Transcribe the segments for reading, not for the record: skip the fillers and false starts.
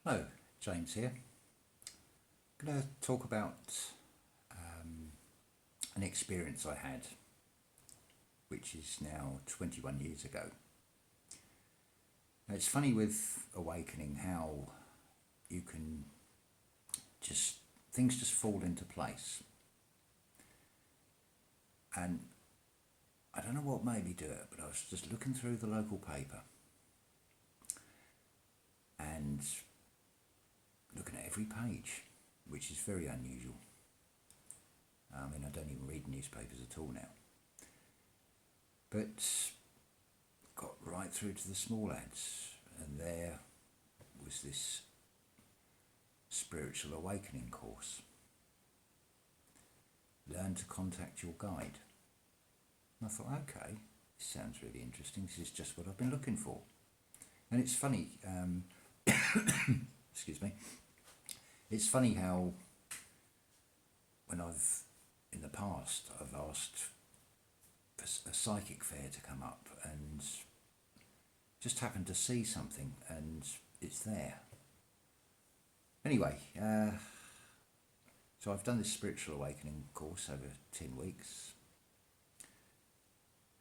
Hello, James here. I'm going to talk about an experience I had, which is now 21 years ago. Now, it's funny with awakening how you can things just fall into place. And I don't know what made me do it, but I was just looking through the local paper and looking at every page, which is very unusual. I mean, I don't even read newspapers at all now. But got right through to the small ads, and there was this spiritual awakening course. Learn to contact your guide. And I thought, okay, this sounds really interesting. This is just what I've been looking for. And it's funny, excuse me, it's funny how when in the past, I've asked for a psychic fair to come up and just happened to see something and it's there. Anyway, so I've done this spiritual awakening course over 10 weeks.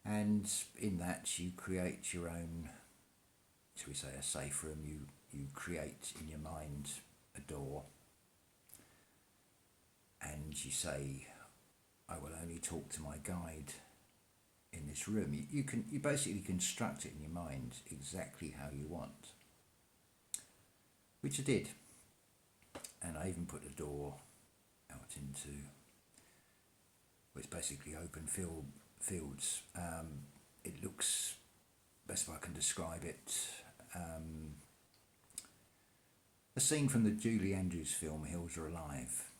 And in that you create your own, shall we say, a safe room. You create in your mind a door and you say, I will only talk to my guide in this room. You basically construct it in your mind exactly how you want, which I did. And I even put a door out into, well, it's basically open fields. It looks, best way I can describe it, a scene from the Julie Andrews film Hills Are Alive.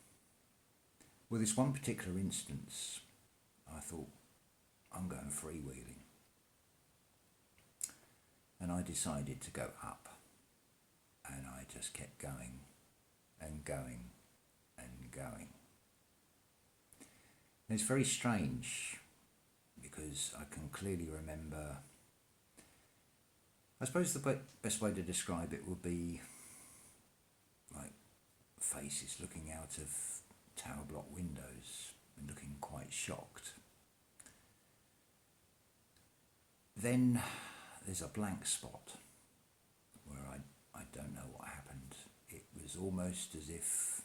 With this one particular instance, I thought, I'm going freewheeling. And I decided to go up. And I just kept going and going and going. And it's very strange because I can clearly remember, I suppose the best way to describe it would be like faces looking out of tower block windows and looking quite shocked. Then there's a blank spot where I don't know what happened. It was almost as if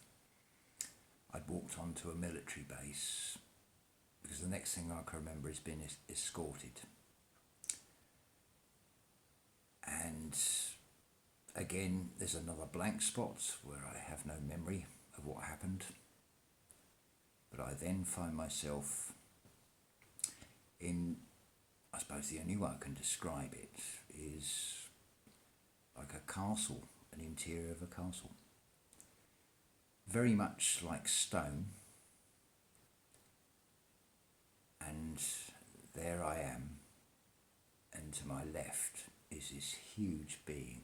I'd walked onto a military base, because the next thing I can remember is being escorted. And again, there's another blank spot where I have no memory of what happened. But I then find myself in, I suppose the only way I can describe it is like a castle, an interior of a castle. Very much like stone. And there I am. And to my left is this huge being.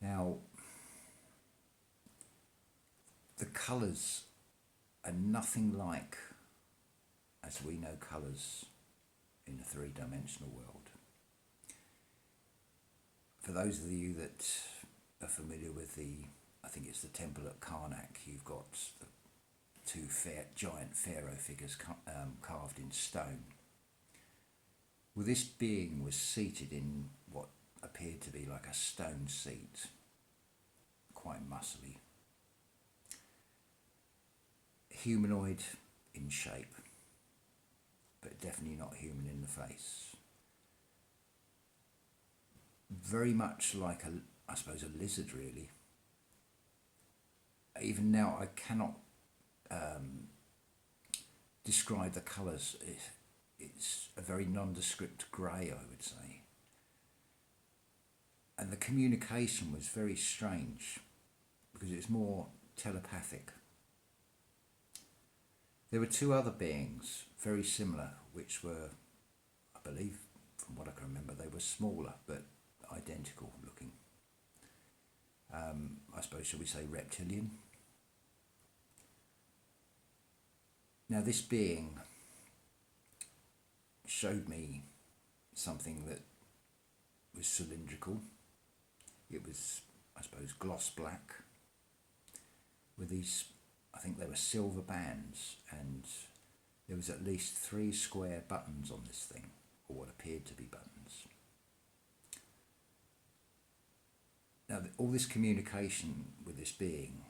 Now, the colours are nothing like as we know colours in the three-dimensional world. For those of you that are familiar with I think it's the temple at Karnak, you've got the two giant pharaoh figures carved in stone. Well, this being was seated in what appeared to be like a stone seat, quite muscly. Humanoid in shape, but definitely not human in the face. Very much like I suppose a lizard, really. Even now I cannot describe the colours. It's a very nondescript grey, I would say. And the communication was very strange because it's more telepathic. There were two other beings, very similar, which were, I believe, from what I can remember, they were smaller but identical looking. I suppose, shall we say, reptilian. Now this being showed me something that was cylindrical, It was, I suppose, gloss black with these, I think they were silver bands, and there was at least 3 square buttons on this thing, or what appeared to be buttons. Now, all this communication with this being,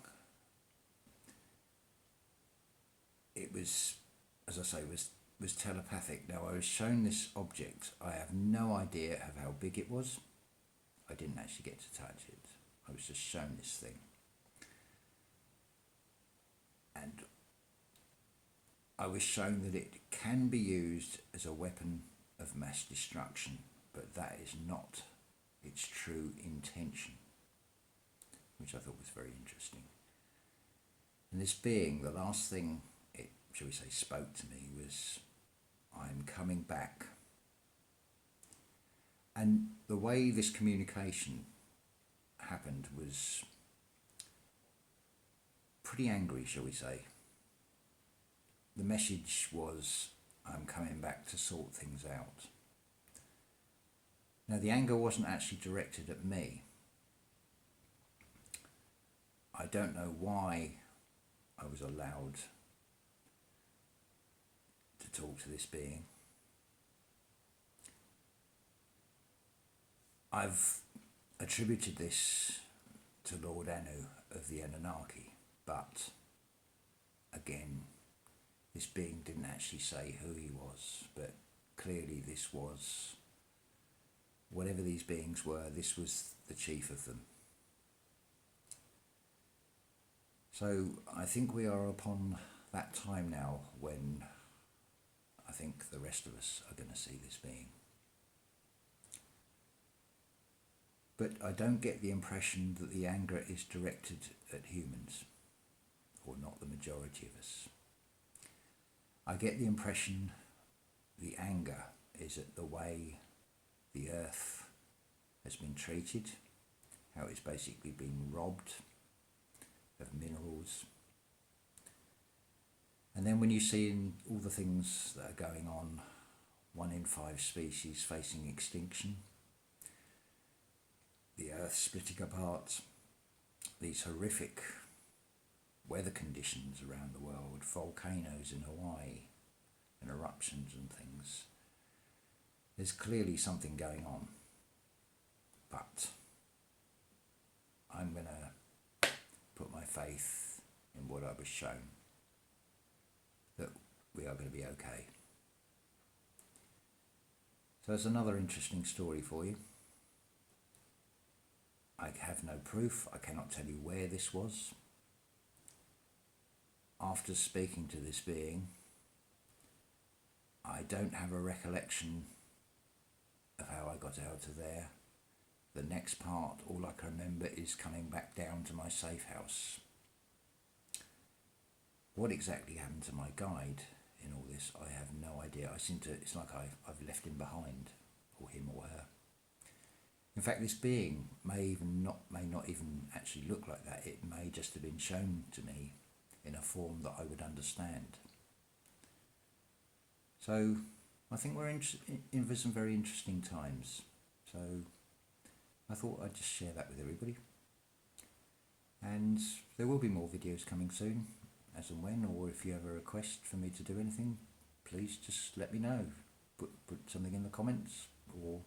it was, as I say, was telepathic. Now, I was shown this object. I have no idea of how big it was. I didn't actually get to touch it. I was just shown this thing. And I was shown that it can be used as a weapon of mass destruction, but that is not its true intention, which I thought was very interesting. And this being, the last thing it, shall we say, spoke to me was, "I'm coming back." And the way this communication happened was pretty angry, shall we say. The message was, "I'm coming back to sort things out." Now, the anger wasn't actually directed at me. I don't know why I was allowed to talk to this being. I've attributed this to Lord Anu of the Anunnaki, but again, this being didn't actually say who he was, but clearly this was, whatever these beings were, this was the chief of them. So I think we are upon that time now when I think the rest of us are going to see this being. But I don't get the impression that the anger is directed at humans, or not the majority of us. I get the impression the anger is at the way the earth has been treated, how it's basically been robbed of minerals. And then when you see in all the things that are going on, 1 in 5 species facing extinction, the earth splitting apart, these horrific weather conditions around the world, volcanoes in Hawaii, and eruptions and things, there's clearly something going on. But I'm going to put my faith in what I was shown, that we are going to be okay. So that's another interesting story for you. I have no proof. I cannot tell you where this was. After speaking to this being, I don't have a recollection of how I got out of there. The next part, all I can remember is coming back down to my safe house. What exactly happened to my guide in all this, I have no idea. It's like I've left him behind, or him or her. In fact, this being may not even actually look like that. It may just have been shown to me in a form that I would understand. So I think we're in for some very interesting times. So I thought I'd just share that with everybody. And there will be more videos coming soon, as and when, or if you have a request for me to do anything, please just let me know. Put something in the comments, or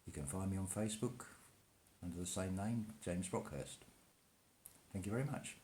you can find me on Facebook under the same name, James Brockhurst. Thank you very much.